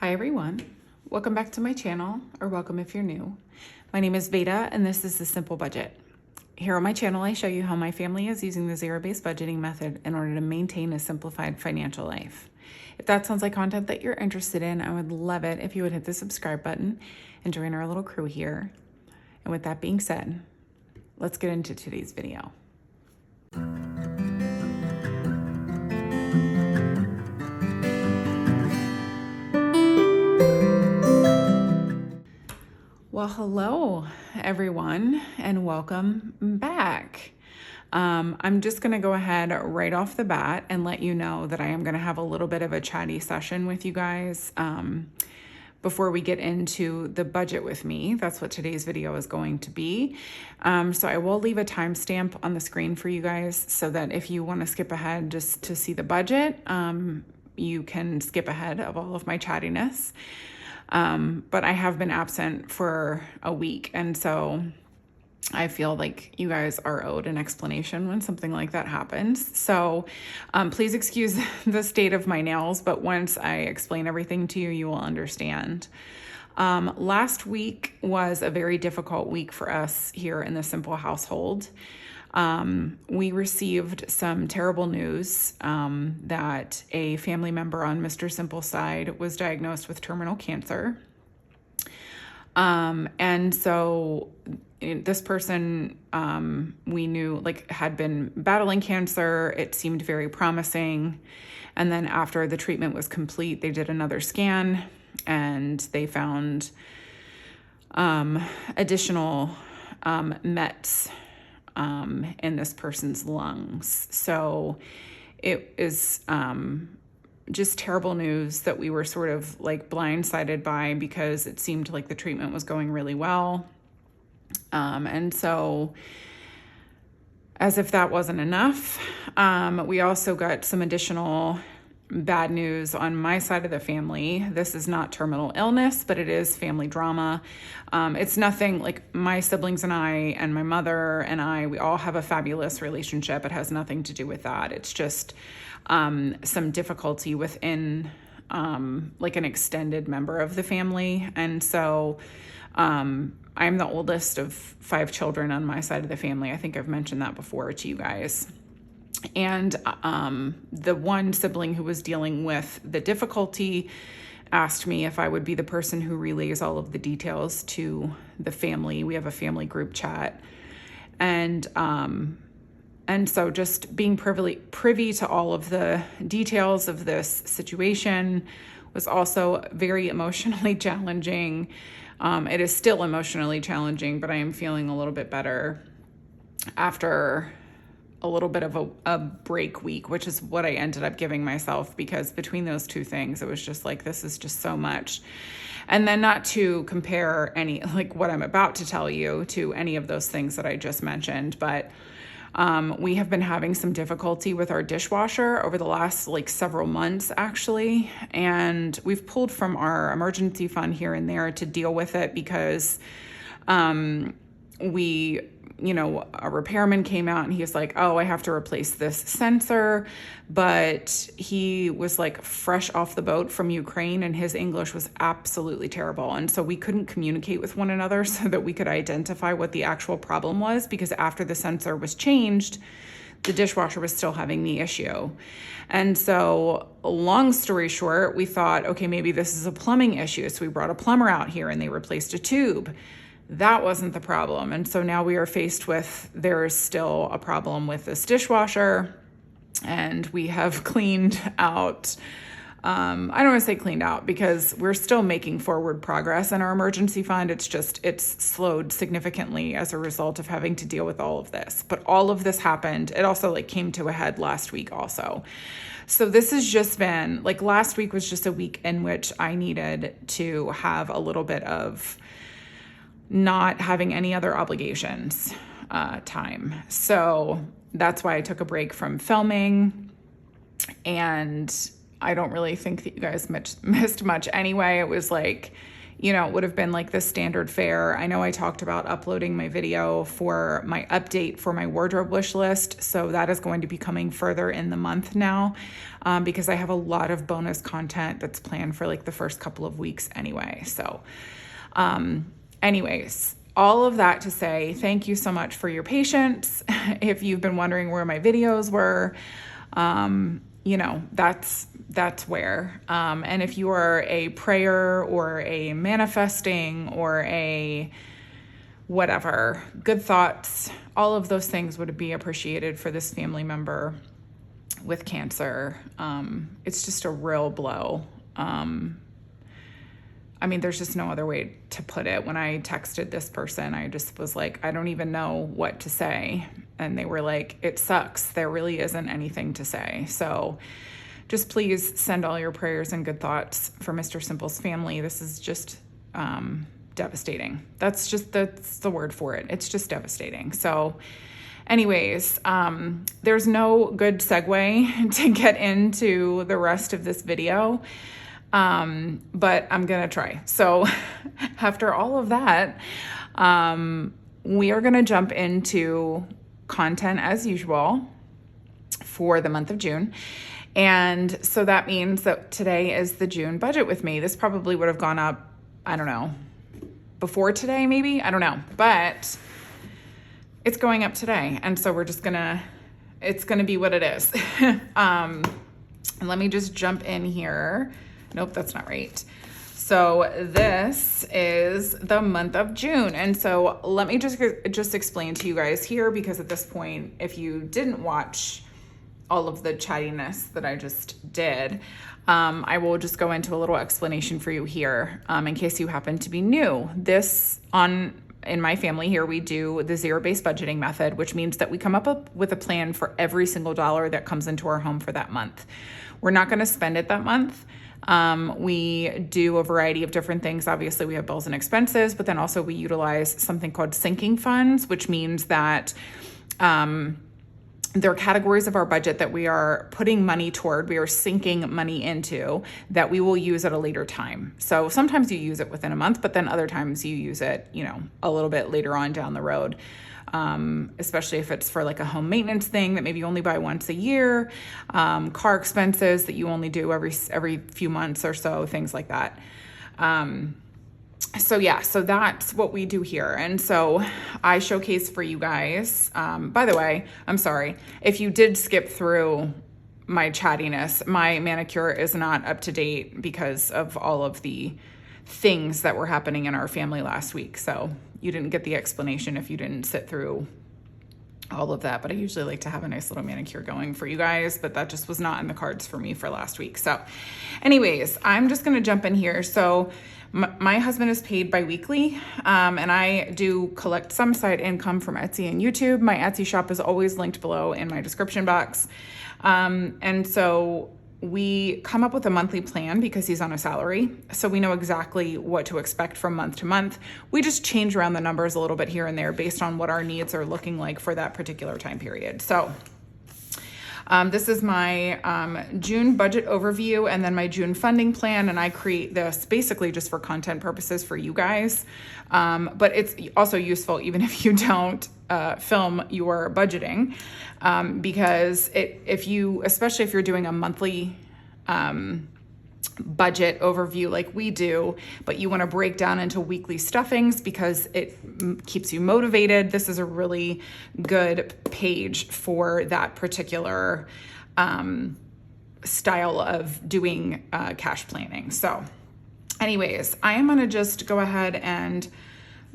Hi everyone, welcome back to my channel, or welcome if you're new. My name is Veda and this is The Simple Budget. Here on my channel I show you how my family is using the zero-based budgeting method in order to maintain a simplified financial life. If that sounds like content that you're interested in, I would love it if you would hit the subscribe button and join our little crew here. And with that being said, let's get into today's video. Well, hello everyone and welcome back. I'm just going to go ahead right off the bat and let you know that I am going to have a little bit of a chatty session with you guys before we get into the budget with me. That's what today's video is going to be. So I will leave a timestamp on the screen for you guys so that if you want to skip ahead just to see the budget, you can skip ahead of all of my chattiness. But I have been absent for a week, and so I feel like you guys are owed an explanation when something like that happens. So please excuse the state of my nails, but once I explain everything to you, you will understand. Last week was a very difficult week for us here in the Simple household. We received some terrible news that a family member on Mr. Simple's side was diagnosed with terminal cancer. And so this person we knew had been battling cancer. It seemed very promising. And then after the treatment was complete, they did another scan and they found additional mets in this person's lungs. So it is just terrible news that we were sort of blindsided by, because it seemed like the treatment was going really well. And so as if that wasn't enough, we also got some additional bad news on my side of the family. This is not terminal illness, but it is family drama. It's nothing like my siblings and I and my mother and I, we all have a fabulous relationship. It has nothing to do with that. It's just some difficulty within an extended member of the family. And so I'm the oldest of 5 children on my side of the family. I think I've mentioned that before to you guys. And the one sibling who was dealing with the difficulty asked me if I would be the person who relays all of the details to the family. We have a family group chat. And so just being privy to all of the details of this situation was also very emotionally challenging. It is still emotionally challenging, but I am feeling a little bit better after a little bit of a break week, which is what I ended up giving myself, because between those two things, it was just this is just so much. And then not to compare any, what I'm about to tell you to any of those things that I just mentioned, but we have been having some difficulty with our dishwasher over the last several months, actually. And we've pulled from our emergency fund here and there to deal with it, because a repairman came out and he was like, oh, I have to replace this sensor. But he was fresh off the boat from Ukraine and his English was absolutely terrible. And so we couldn't communicate with one another so that we could identify what the actual problem was, because after the sensor was changed, the dishwasher was still having the issue. And so long story short, we thought, okay, maybe this is a plumbing issue. So we brought a plumber out here and they replaced a tube. That wasn't the problem. And so now we are faced with, there is still a problem with this dishwasher, and we have cleaned out, I don't want to say cleaned out, because we're still making forward progress in our emergency fund. It's slowed significantly as a result of having to deal with all of this. But all of this happened. It also came to a head last week also. So this has just been, last week was just a week in which I needed to have a little bit of not having any other obligations time. So that's why I took a break from filming, and I don't really think that you guys missed much anyway. It was you know, it would have been like the standard fare. I know I talked about uploading my video for my update for my wardrobe wish list. So that is going to be coming further in the month now, because I have a lot of bonus content that's planned for like the first couple of weeks anyway. So, anyways, all of that to say, thank you so much for your patience. If you've been wondering where my videos were, you know, that's where. And if you are a prayer or a manifesting or a whatever, good thoughts, all of those things would be appreciated for this family member with cancer. It's just a real blow. I mean, there's just no other way to put it. When I texted this person, I just was like, I don't even know what to say. And they were like, it sucks. There really isn't anything to say. So just please send all your prayers and good thoughts for Mr. Simple's family. This is just devastating. That's the word for it. It's just devastating. So anyways, there's no good segue to get into the rest of this video. But I'm going to try. So after all of that, we are going to jump into content as usual for the month of June. And so that means that today is the June budget with me. This probably would have gone up, I don't know, before today, maybe, I don't know, but it's going up today. And so we're just it's going to be what it is. And let me just jump in here. Nope, that's not right. So this is the month of June. And so let me just explain to you guys here, because at this point, if you didn't watch all of the chattiness that I just did, I will just go into a little explanation for you here, in case you happen to be new. In my family here, we do the zero-based budgeting method, which means that we come up with a plan for every single dollar that comes into our home for that month. We're not going to spend it that month. We do a variety of different things. Obviously, we have bills and expenses, but then also we utilize something called sinking funds, which means that there are categories of our budget that we are putting money toward, we are sinking money into, that we will use at a later time. So sometimes you use it within a month, but then other times you use it, you know, a little bit later on down the road. Especially if it's for like a home maintenance thing that maybe you only buy once a year, car expenses that you only do every few months or so, things like that. So that's what we do here. And so I showcase for you guys, by the way, I'm sorry, if you did skip through my chattiness, my manicure is not up to date because of all of the things that were happening in our family last week. So you didn't get the explanation if you didn't sit through all of that, but I usually like to have a nice little manicure going for you guys, but that just was not in the cards for me for last week. So anyways, I'm just going to jump in here. So my husband is paid bi-weekly, and I do collect some side income from Etsy and YouTube. My Etsy shop is always linked below in my description box. And so we come up with a monthly plan because he's on a salary. So we know exactly what to expect from month to month. We just change around the numbers a little bit here and there based on what our needs are looking like for that particular time period. So this is my June budget overview and then my June funding plan. And I create this basically just for content purposes for you guys. But it's also useful even if you don't film your budgeting, because especially if you're doing a monthly budget overview like we do, but you want to break down into weekly stuffings because it keeps you motivated. This is a really good page for that particular style of doing cash planning. So anyways, I am going to just go ahead and,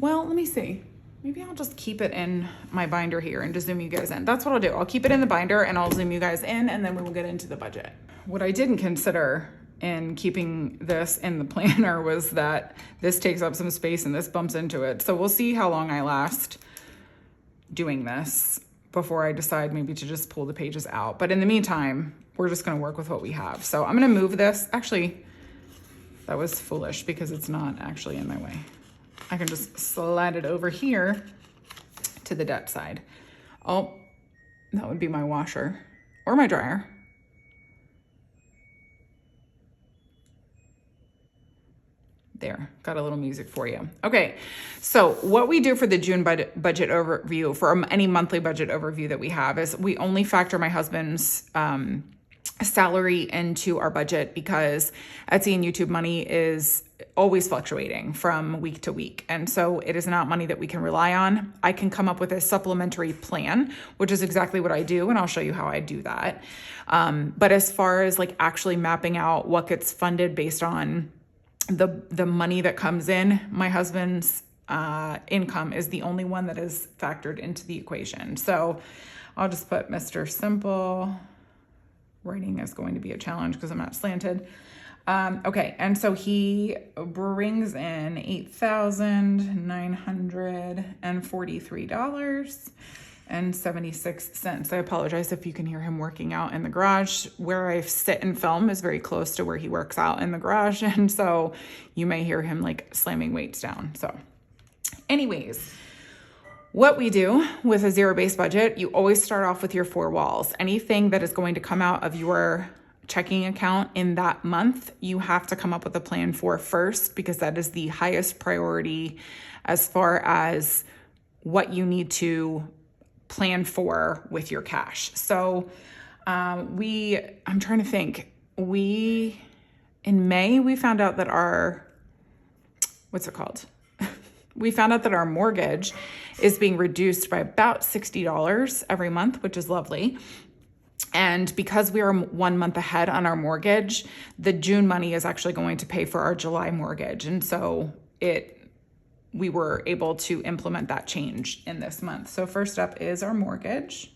well, let me see. Maybe I'll just keep it in my binder here and just zoom you guys in. That's what I'll do. I'll keep it in the binder and I'll zoom you guys in, and then we will get into the budget. What I didn't consider in keeping this in the planner was that this takes up some space and this bumps into it. So we'll see how long I last doing this before I decide maybe to just pull the pages out. But in the meantime, we're just going to work with what we have. So I'm going to move this. Actually, that was foolish because it's not actually in my way. I can just slide it over here to the debt side. Oh, that would be my washer or my dryer. There, got a little music for you. Okay, so what we do for the June budget overview, for any monthly budget overview that we have, is we only factor my husband's salary into our budget, because Etsy and YouTube money is always fluctuating from week to week. And so it is not money that we can rely on. I can come up with a supplementary plan, which is exactly what I do, and I'll show you how I do that. But as far as like actually mapping out what gets funded based on the money that comes in, my husband's income is the only one that is factored into the equation. So I'll just put Mr. Simple. Writing is going to be a challenge because I'm not slanted. Okay, and so he brings in $8,943.76. I apologize if you can hear him working out in the garage. Where I sit and film is very close to where he works out in the garage, and so you may hear him like slamming weights down. So anyways, what we do with a zero-based budget, you always start off with your 4 walls. Anything that is going to come out of your checking account in that month, you have to come up with a plan for first, because that is the highest priority as far as what you need to plan for with your cash. So I'm trying to think, in May, we found out that we found out that our mortgage is being reduced by about $60 every month, which is lovely. And because we are 1 month ahead on our mortgage, the June money is actually going to pay for our July mortgage. And so we were able to implement that change in this month. So first up is our mortgage.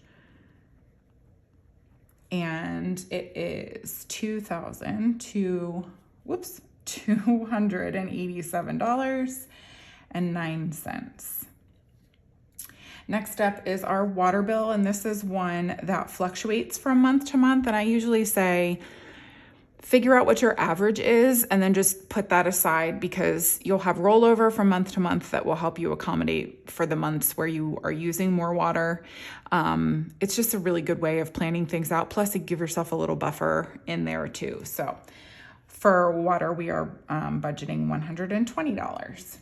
And it is $287.09. Next up is our water bill, and this is one that fluctuates from month to month. And I usually say, figure out what your average is and then just put that aside, because you'll have rollover from month to month that will help you accommodate for the months where you are using more water. It's just a really good way of planning things out. Plus, you give yourself a little buffer in there too. So for water, we are budgeting $120.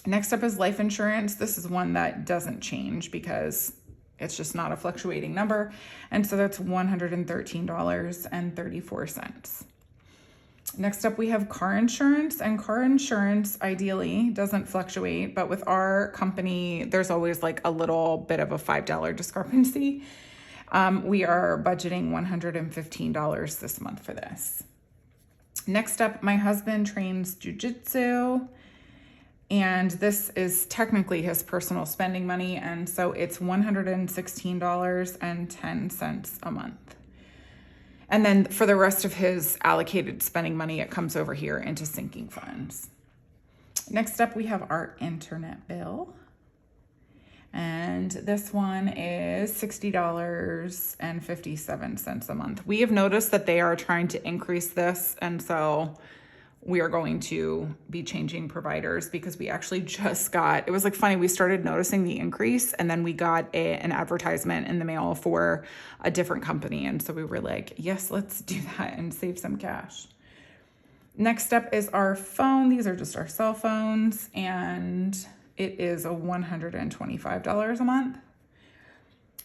Next up is life insurance. This is one that doesn't change because it's just not a fluctuating number. And so that's $113.34. Next up, we have car insurance, and car insurance ideally doesn't fluctuate, but with our company, there's always like a little bit of a $5 discrepancy. We are budgeting $115 this month for this. Next up, my husband trains jujitsu. And this is technically his personal spending money, and so it's $116.10 a month. And then for the rest of his allocated spending money, it comes over here into sinking funds. Next up, we have our internet bill. And this one is $60.57 a month. We have noticed that they are trying to increase this, and so we are going to be changing providers, because we actually just got, it was like funny, we started noticing the increase and then we got an advertisement in the mail for a different company. And so we were like, yes, let's do that and save some cash. Next up is our phone. These are just our cell phones, and it is $125 a month.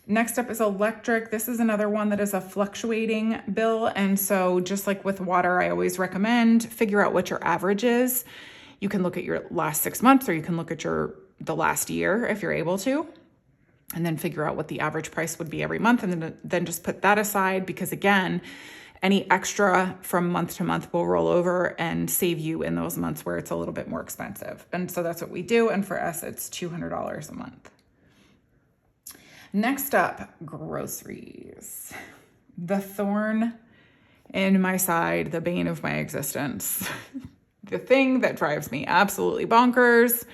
Next up is electric. This is another one that is a fluctuating bill. And so just like with water, I always recommend figure out what your average is. You can look at your last 6 months, or you can look at the last year if you're able to, and then figure out what the average price would be every month. And then just put that aside, because again, any extra from month to month will roll over and save you in those months where it's a little bit more expensive. And so that's what we do. And for us, it's $200 a month. Next up, groceries. The thorn in my side, the bane of my existence. The thing that drives me absolutely bonkers.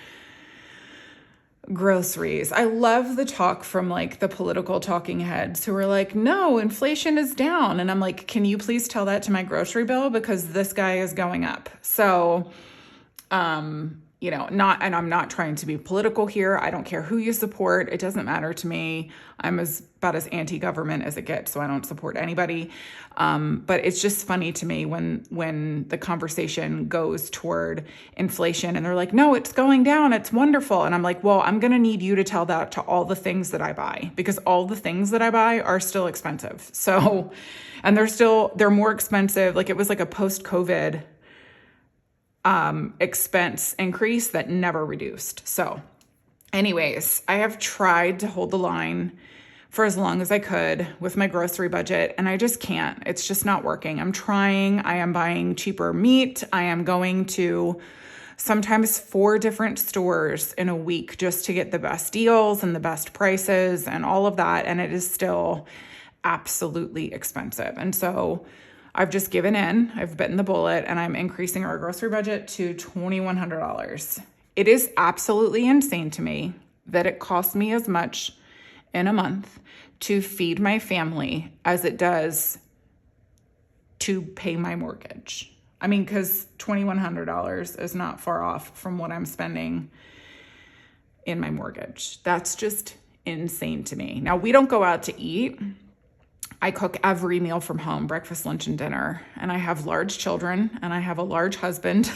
Groceries. I love the talk from like the political talking heads who are like, no, inflation is down. And I'm like, can you please tell that to my grocery bill? Because this guy is going up. So, and I'm not trying to be political here. I don't care who you support. It doesn't matter to me. I'm about as anti-government as it gets, so I don't support anybody. But it's just funny to me when the conversation goes toward inflation and they're like, no, it's going down. It's wonderful. And I'm like, well, I'm going to need you to tell that to all the things that I buy, because all the things that I buy are still expensive. So, and they're more expensive. Like, it was like a post-COVID expense increase that never reduced. So anyways, I have tried to hold the line for as long as I could with my grocery budget, and I just can't. It's just not working. I'm trying. I am buying cheaper meat. I am going to sometimes 4 different stores in a week just to get the best deals and the best prices and all of that. And it is still absolutely expensive. And so I've just given in. I've bitten the bullet, and I'm increasing our grocery budget to $2,100. It is absolutely insane to me that it costs me as much in a month to feed my family as it does to pay my mortgage. I mean, because $2,100 is not far off from what I'm spending in my mortgage. That's just insane to me. Now, we don't go out to eat. I cook every meal from home, breakfast, lunch, and dinner. And I have large children, and I have a large husband.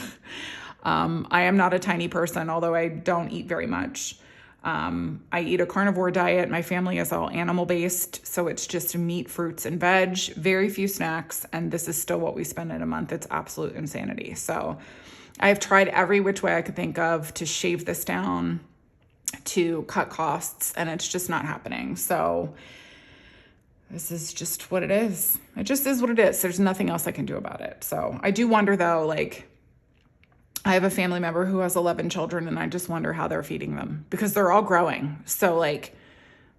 I am not a tiny person, although I don't eat very much. I eat a carnivore diet. My family is all animal-based, so it's just meat, fruits, and veg, very few snacks, and this is still what we spend in a month. It's absolute insanity. So I've tried every which way I could think of to shave this down, to cut costs, and it's just not happening. So this is just what it is. It just is what it is. There's nothing else I can do about it. So I do wonder, though, like, I have a family member who has 11 children, and I just wonder how they're feeding them, because they're all growing. So, like,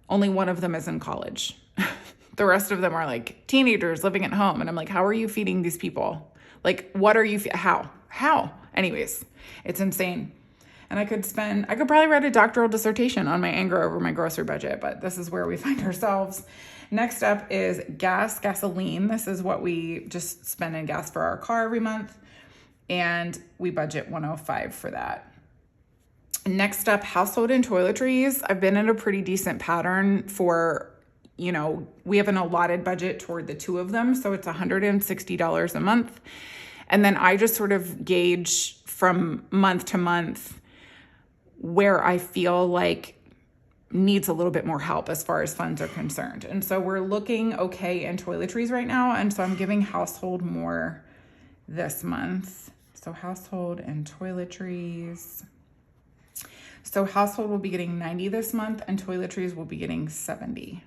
only one of them is in college. The rest of them are like teenagers living at home. And I'm like, how are you feeding these people? Like, what are you, how? Anyways, it's insane. And I could probably write a doctoral dissertation on my anger over my grocery budget, but this is where we find ourselves. Next up is gasoline. This is what we just spend in gas for our car every month. And we budget $105 for that. Next up, household and toiletries. I've been in a pretty decent pattern for, we have an allotted budget toward the 2 of them. So it's $160 a month. And then I just sort of gauge from month to month where I feel like needs a little bit more help as far as funds are concerned. And so we're looking okay in toiletries right now. And so I'm giving household more this month. So household and toiletries. So household will be getting $90 this month, and toiletries will be getting $70.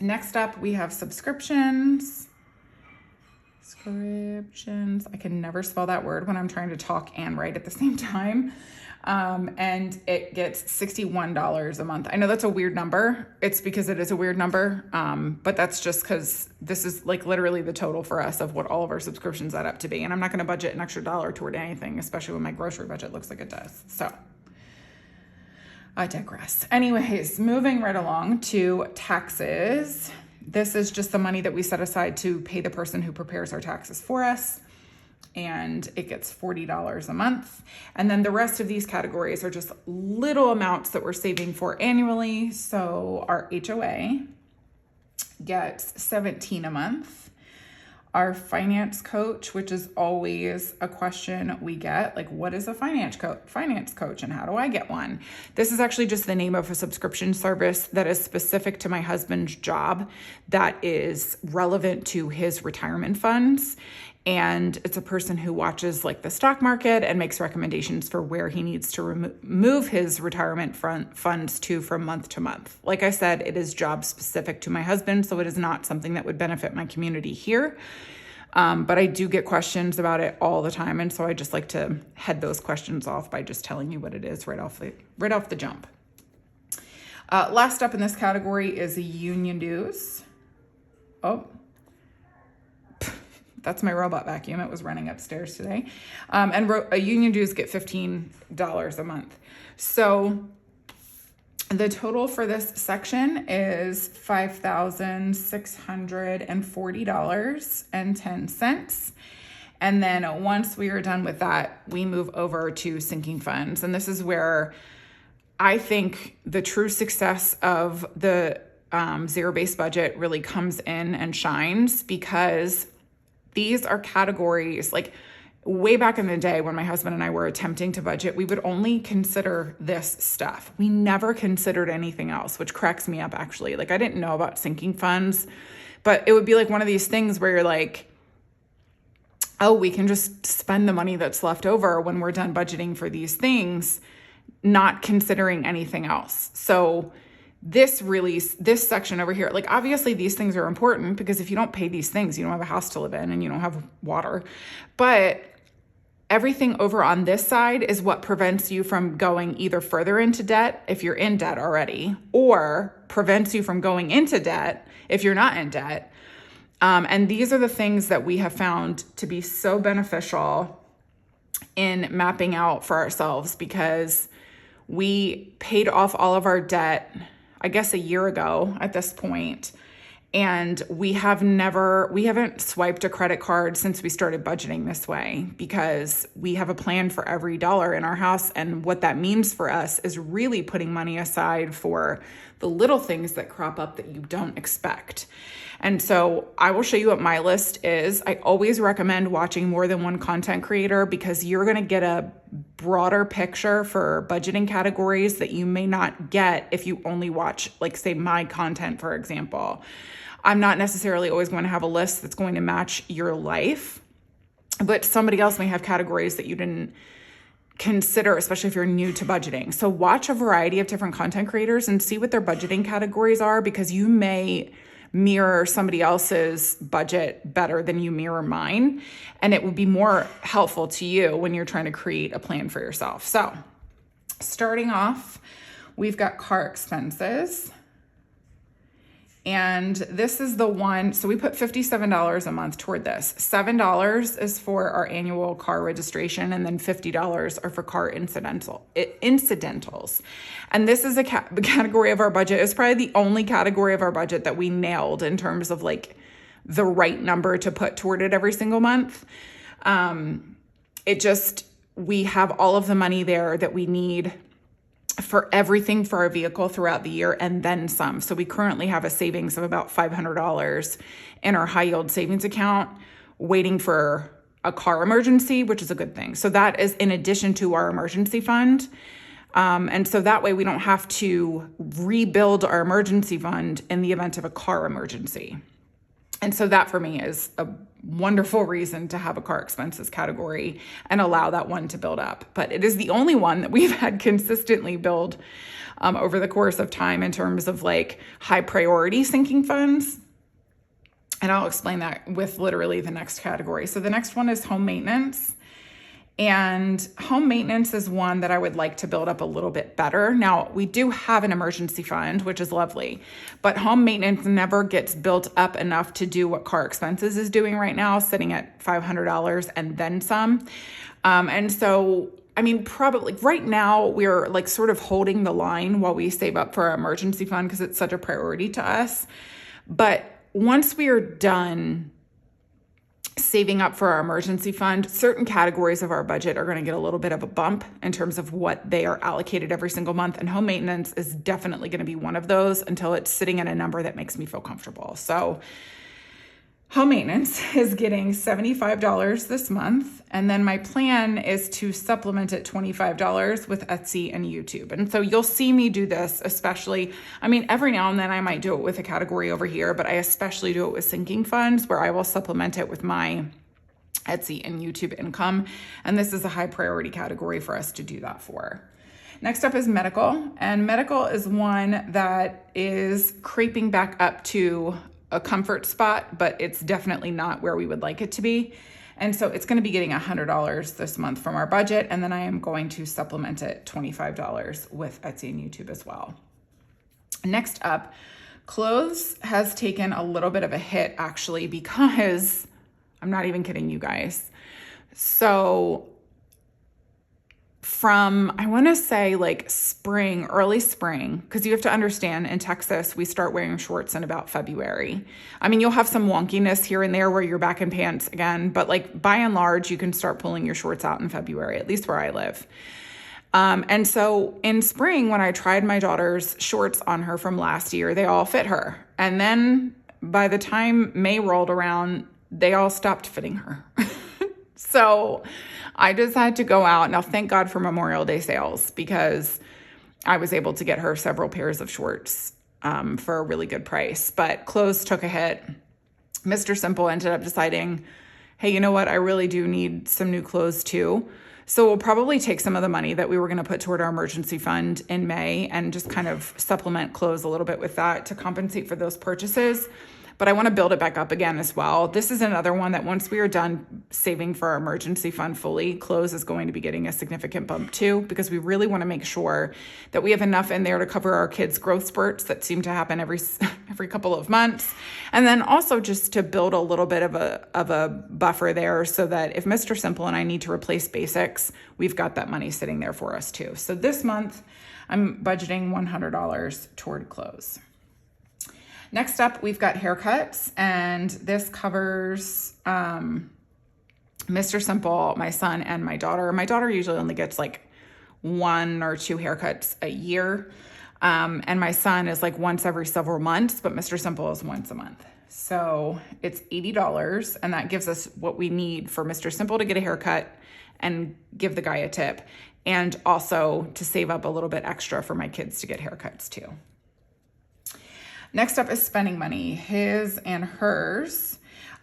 Next up, we have subscriptions. I can never spell that word when I'm trying to talk and write at the same time. And it gets $61 a month. I know that's a weird number. It's because it is a weird number. But that's just because this is like literally the total for us of what all of our subscriptions add up to be. And I'm not going to budget an extra dollar toward anything, especially when my grocery budget looks like it does. So I digress. Anyways, moving right along to taxes. This is just the money that we set aside to pay the person who prepares our taxes for us. And it gets $40 a month. And then the rest of these categories are just little amounts that we're saving for annually. So our HOA gets $17 a month. Our finance coach, which is always a question we get, like, what is a finance coach and how do I get one? This is actually just the name of a subscription service that is specific to my husband's job that is relevant to his retirement funds. And it's a person who watches like the stock market and makes recommendations for where he needs to move his retirement funds to from month to month. Like I said, it is job specific to my husband, so it is not something that would benefit my community here. But I do get questions about it all the time, and so I just like to head those questions off by just telling you what it is right off the jump. Last up in this category is union dues. Oh. That's my robot vacuum. It was running upstairs today. And union dues get $15 a month. So the total for this section is $5,640.10. And then once we are done with that, we move over to sinking funds. And this is where I think the true success of the zero-based budget really comes in and shines, because these are categories like way back in the day when my husband and I were attempting to budget, we would only consider this stuff. We never considered anything else, which cracks me up actually. Like I didn't know about sinking funds, but it would be like one of these things where you're like, oh, we can just spend the money that's left over when we're done budgeting for these things, not considering anything else. So this section over here, like obviously these things are important, because if you don't pay these things, you don't have a house to live in and you don't have water. But everything over on this side is what prevents you from going either further into debt if you're in debt already, or prevents you from going into debt if you're not in debt. And these are the things that we have found to be so beneficial in mapping out for ourselves, because we paid off all of our debt, I guess a year ago at this point, and we haven't swiped a credit card since we started budgeting this way, because we have a plan for every dollar in our house. And what that means for us is really putting money aside for the little things that crop up that you don't expect. And so I will show you what my list is. I always recommend watching more than one content creator, because you're going to get a broader picture for budgeting categories that you may not get if you only watch, like say my content, for example. I'm not necessarily always going to have a list that's going to match your life, but somebody else may have categories that you didn't consider, especially if you're new to budgeting. So watch a variety of different content creators and see what their budgeting categories are, because you may mirror somebody else's budget better than you mirror mine. And it will be more helpful to you when you're trying to create a plan for yourself. So starting off, we've got car expenses. And this is the one, so we put $57 a month toward this. $7 is for our annual car registration, and then $50 are for car incidentals. And this is a category of our budget. It's probably the only category of our budget that we nailed in terms of like the right number to put toward it every single month. We have all of the money there that we need for everything for our vehicle throughout the year, and then some. So we currently have a savings of about $500 in our high yield savings account, waiting for a car emergency, which is a good thing. So that is in addition to our emergency fund. And so that way we don't have to rebuild our emergency fund in the event of a car emergency. And so that for me is a wonderful reason to have a car expenses category and allow that one to build up. But it is the only one that we've had consistently build over the course of time in terms of like high priority sinking funds. And I'll explain that with literally the next category. So the next one is home maintenance. And home maintenance is one that I would like to build up a little bit better. Now, we do have an emergency fund, which is lovely, but home maintenance never gets built up enough to do what car expenses is doing right now, sitting at $500 and then some. And so, I mean, probably right now we're like sort of holding the line while we save up for our emergency fund because it's such a priority to us. But once we are done saving up for our emergency fund, certain categories of our budget are going to get a little bit of a bump in terms of what they are allocated every single month. And home maintenance is definitely going to be one of those until it's sitting at a number that makes me feel comfortable. So home maintenance is getting $75 this month. And then my plan is to supplement it $25 with Etsy and YouTube. And so you'll see me do this, especially, I mean, every now and then I might do it with a category over here, but I especially do it with sinking funds where I will supplement it with my Etsy and YouTube income. And this is a high priority category for us to do that for. Next up is medical. And medical is one that is creeping back up to a comfort spot, but it's definitely not where we would like it to be. And so it's going to be getting $100 this month from our budget. And then I am going to supplement it $25 with Etsy and YouTube as well. Next up, clothes has taken a little bit of a hit actually, because I'm not even kidding you guys. So from, I want to say like spring, early spring, because you have to understand in Texas, we start wearing shorts in about February. I mean, you'll have some wonkiness here and there where you're back in pants again, but like by and large, you can start pulling your shorts out in February, at least where I live. And so in spring, when I tried my daughter's shorts on her from last year, they all fit her. And then by the time May rolled around, they all stopped fitting her. So I just had to go out. Now, thank God for Memorial Day sales, because I was able to get her several pairs of shorts for a really good price. But clothes took a hit. Mr. Simple ended up deciding, hey, you know what? I really do need some new clothes too. So we'll probably take some of the money that we were going to put toward our emergency fund in May and just kind of supplement clothes a little bit with that to compensate for those purchases. But I want to build it back up again as well. This is another one that once we are done saving for our emergency fund fully, clothes is going to be getting a significant bump too, because we really want to make sure that we have enough in there to cover our kids' growth spurts that seem to happen every couple of months. And then also just to build a little bit of a buffer there so that if Mr. Simple and I need to replace basics, we've got that money sitting there for us too. So this month I'm budgeting $100 toward clothes. Next up, we've got haircuts, and this covers Mr. Simple, my son, and my daughter. My daughter usually only gets like 1 or 2 haircuts a year, and my son is like once every several months, but Mr. Simple is once a month. So it's $80, and that gives us what we need for Mr. Simple to get a haircut and give the guy a tip, and also to save up a little bit extra for my kids to get haircuts too. Next up is spending money, his and hers.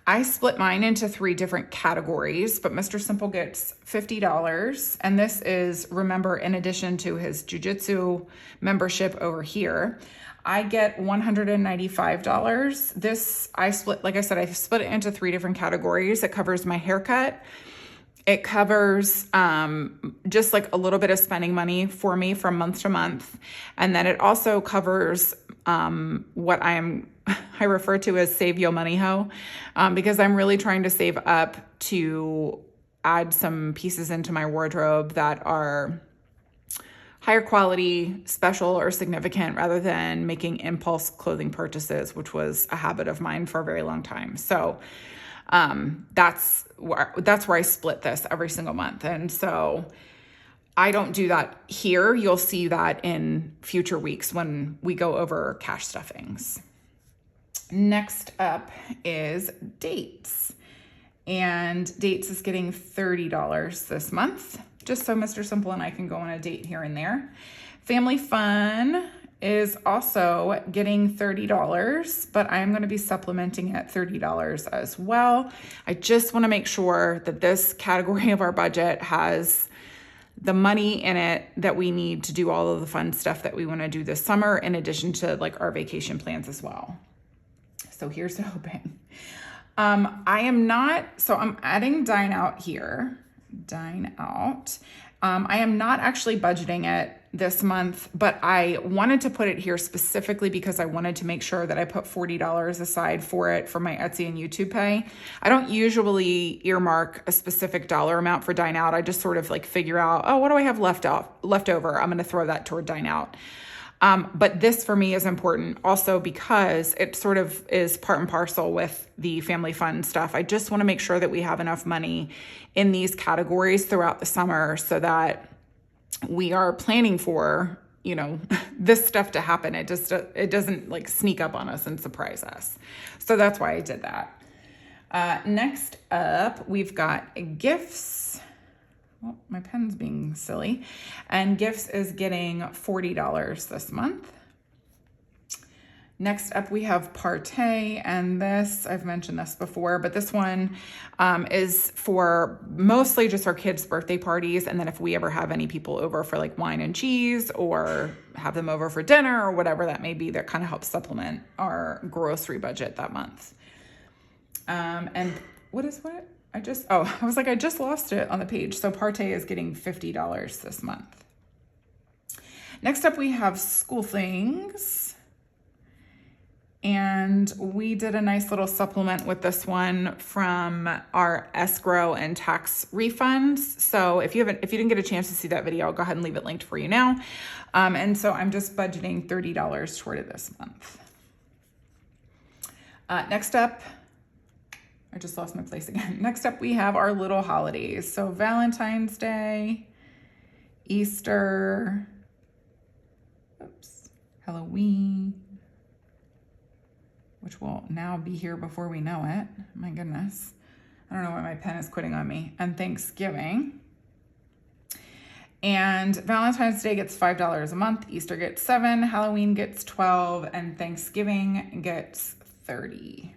I split mine into 3 different categories, but Mr. Simple gets $50. And this is, remember, in addition to his jiu-jitsu membership over here, I get $195. This, I split, like I said, I split it into 3 different categories. It covers my haircut. It covers just like a little bit of spending money for me from month to month. And then it also covers what I refer to as save yo money ho, because I'm really trying to save up to add some pieces into my wardrobe that are higher quality, special, or significant, rather than making impulse clothing purchases, which was a habit of mine for a very long time. So that's where I split this every single month. And so I don't do that here. You'll see that in future weeks when we go over cash stuffings. Next up is dates. And dates is getting $30 this month, just so Mr. Simple and I can go on a date here and there. Family Fun is also getting $30, but I am going to be supplementing at $30 as well. I just want to make sure that this category of our budget has the money in it that we need to do all of the fun stuff that we want to do this summer, in addition to like our vacation plans as well. So here's to hoping. I'm adding Dine Out here. Dine Out. I am not actually budgeting it this month, but I wanted to put it here specifically because I wanted to make sure that I put $40 aside for it for my Etsy and YouTube pay. I don't usually earmark a specific dollar amount for Dine Out. I just sort of like figure out, oh, what do I have left over? I'm going to throw that toward Dine Out. But this for me is important also because it sort of is part and parcel with the family fun stuff. I just want to make sure that we have enough money in these categories throughout the summer so that we are planning for, this stuff to happen. It doesn't like sneak up on us and surprise us. So that's why I did that. Next up, we've got gifts. Well, my pen's being silly. And gifts is getting $40 this month. Next up, we have Partay, and this, I've mentioned this before, but this one is for mostly just our kids' birthday parties, and then if we ever have any people over for like wine and cheese, or have them over for dinner, or whatever that may be, that kind of helps supplement our grocery budget that month. And what? I just lost it on the page. So Partay is getting $50 this month. Next up, we have school things. And we did a nice little supplement with this one from our escrow and tax refunds. So if you didn't get a chance to see that video, I'll go ahead and leave it linked for you now. And so I'm just budgeting $30 toward it this month. Next up, I just lost my place again. Next up, we have our little holidays. So Valentine's Day, Easter, Halloween, which will now be here before we know it. My goodness. I don't know why my pen is quitting on me. And Thanksgiving. And Valentine's Day gets $5 a month. Easter gets $7. Halloween gets $12. And Thanksgiving gets $30.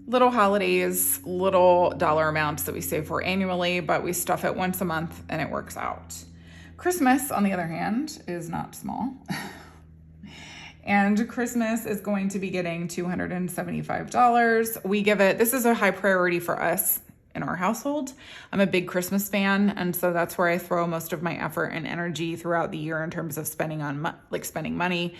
Little holidays, little dollar amounts that we save for annually, but we stuff it once a month and it works out. Christmas, on the other hand, is not small. And Christmas is going to be getting $275. This is a high priority for us in our household. I'm a big Christmas fan, and so that's where I throw most of my effort and energy throughout the year in terms of spending money.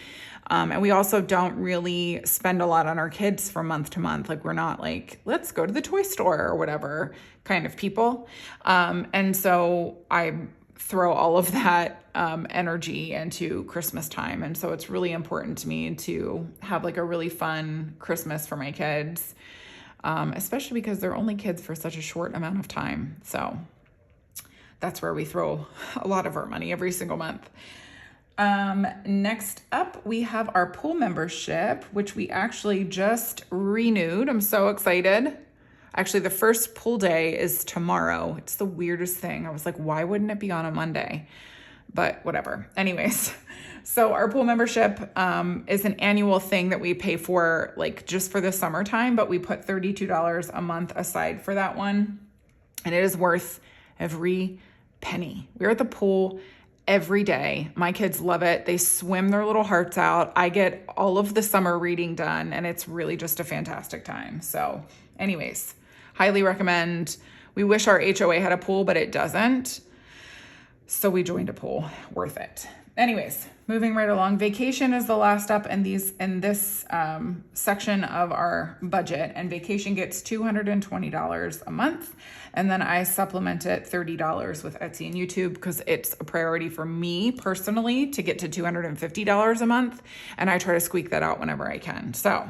And we also don't really spend a lot on our kids from month to month. Like, we're not like, let's go to the toy store or whatever kind of people. And so I throw all of that energy into Christmas time. And so it's really important to me to have like a really fun Christmas for my kids, especially because they're only kids for such a short amount of time. So that's where we throw a lot of our money every single month. Next up, we have our pool membership, which we actually just renewed. I'm so excited. Actually, the first pool day is tomorrow. It's the weirdest thing. I was like, why wouldn't it be on a Monday? But whatever. Anyways, so our pool membership is an annual thing that we pay for, like, just for the summertime, but we put $32 a month aside for that one. And it is worth every penny. We're at the pool every day. My kids love it. They swim their little hearts out. I get all of the summer reading done, and it's really just a fantastic time. So anyways, highly recommend. We wish our HOA had a pool, but it doesn't. So we joined a pool. Worth it. Anyways, moving right along. Vacation is the last up in this section of our budget, and vacation gets $220 a month. And then I supplement it $30 with Etsy and YouTube because it's a priority for me personally to get to $250 a month. And I try to squeak that out whenever I can. So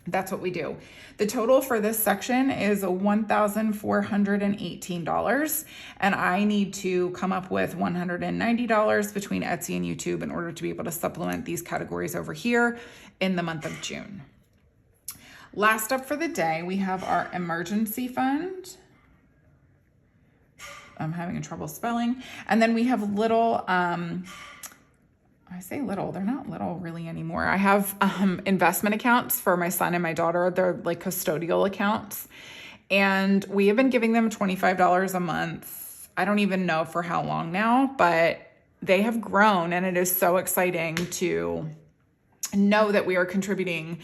that's what we do. The total for this section is $1,418, and I need to come up with $190 between Etsy and YouTube in order to be able to supplement these categories over here in the month of June. Last up for the day, we have our emergency fund. I'm having trouble spelling. And then we have little, I say little, they're not little really anymore. I have investment accounts for my son and my daughter. They're like custodial accounts. And we have been giving them $25 a month. I don't even know for how long now, but they have grown, and it is so exciting to know that we are contributing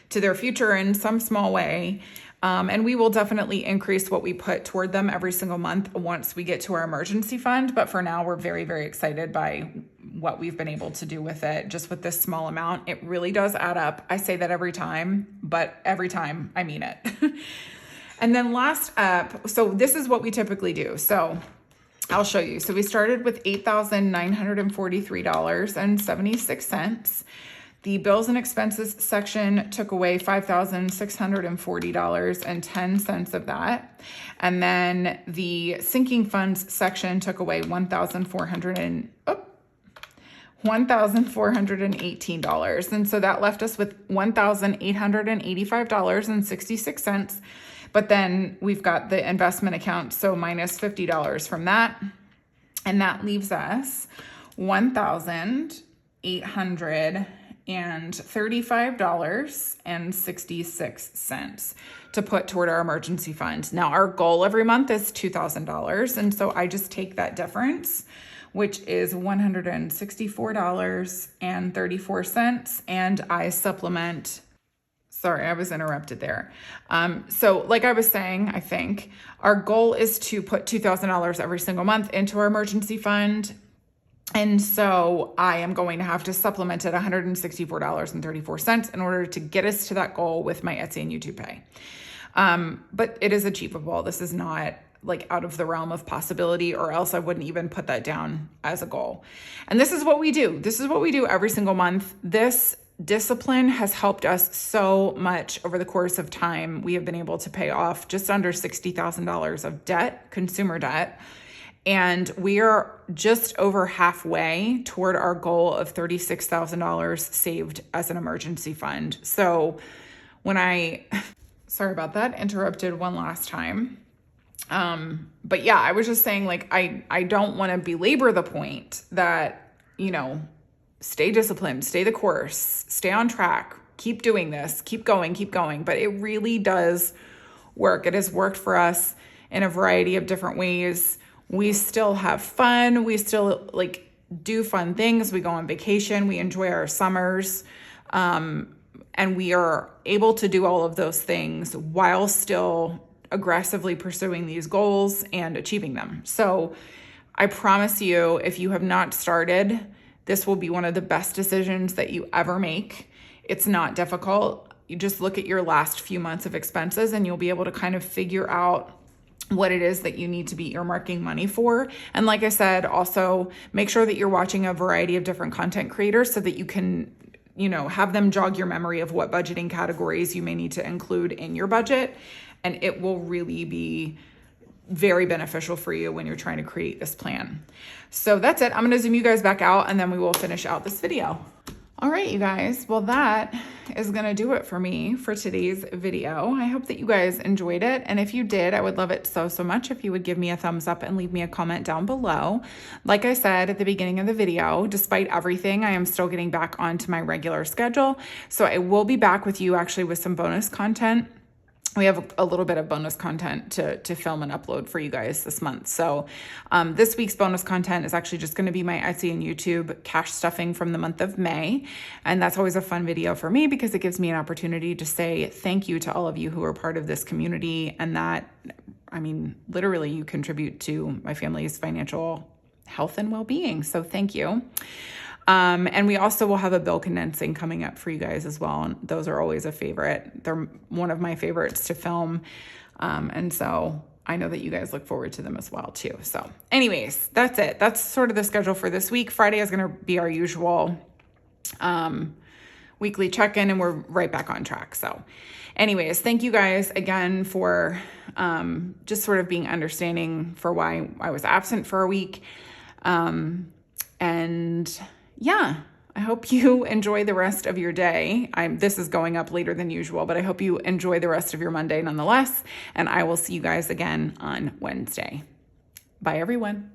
to their future in some small way. And we will definitely increase what we put toward them every single month once we get to our emergency fund. But for now, we're very, very excited by what we've been able to do with it, just with this small amount. It really does add up. I say that every time, but every time I mean it. And then last up, so this is what we typically do. So I'll show you. So we started with $8,943.76. The bills and expenses section took away $5,640.10 of that. And then the sinking funds section took away $1,418. And so that left us with $1,885.66. But then we've got the investment account, so minus $50 from that. And that leaves us $1,835.66 to put toward our emergency fund. Now, our goal every month is $2,000. And so I just take that difference, which is $164.34, and I supplement. Sorry, I was interrupted there. So like I was saying, I think our goal is to put $2,000 every single month into our emergency fund. And so I am going to have to supplement it $164.34 in order to get us to that goal with my Etsy and YouTube pay. But it is achievable. This is not like out of the realm of possibility, or else I wouldn't even put that down as a goal. And this is what we do. This is what we do every single month. This discipline has helped us so much over the course of time. We have been able to pay off just under $60,000 of debt, consumer debt. And we are just over halfway toward our goal of $36,000 saved as an emergency fund. So sorry about that, interrupted one last time. But yeah, I was just saying, like, I don't want to belabor the point that, stay disciplined, stay the course, stay on track, keep doing this, keep going. But it really does work. It has worked for us in a variety of different ways. We still have fun. We still do fun things. We go on vacation. We enjoy our summers. And we are able to do all of those things while still aggressively pursuing these goals and achieving them. So I promise you, if you have not started, this will be one of the best decisions that you ever make. It's not difficult. You just look at your last few months of expenses and you'll be able to kind of figure out what it is that you need to be earmarking money for. And like I said, also make sure that you're watching a variety of different content creators so that you can, have them jog your memory of what budgeting categories you may need to include in your budget. And it will really be very beneficial for you when you're trying to create this plan. So that's it. I'm going to zoom you guys back out and then we will finish out this video. All right, you guys. Well, that is going to do it for me for today's video. I hope that you guys enjoyed it. And if you did, I would love it so much if you would give me a thumbs up and leave me a comment down below. Like I said at the beginning of the video, despite everything, I am still getting back onto my regular schedule. So I will be back with you actually with some bonus content. We have a little bit of bonus content to film and upload for you guys this month. So this week's bonus content is actually just going to be my Etsy and YouTube cash stuffing from the month of May. And that's always a fun video for me because it gives me an opportunity to say thank you to all of you who are part of this community. And that, literally you contribute to my family's financial health and well-being. So thank you. And we also will have a bill condensing coming up for you guys as well. And those are always a favorite. They're one of my favorites to film. And so I know that you guys look forward to them as well too. So anyways, that's it. That's sort of the schedule for this week. Friday is going to be our usual, weekly check-in and we're right back on track. So anyways, thank you guys again for, just sort of being understanding for why I was absent for a week. And yeah, I hope you enjoy the rest of your day. This is going up later than usual, but I hope you enjoy the rest of your Monday nonetheless. And I will see you guys again on Wednesday. Bye, everyone.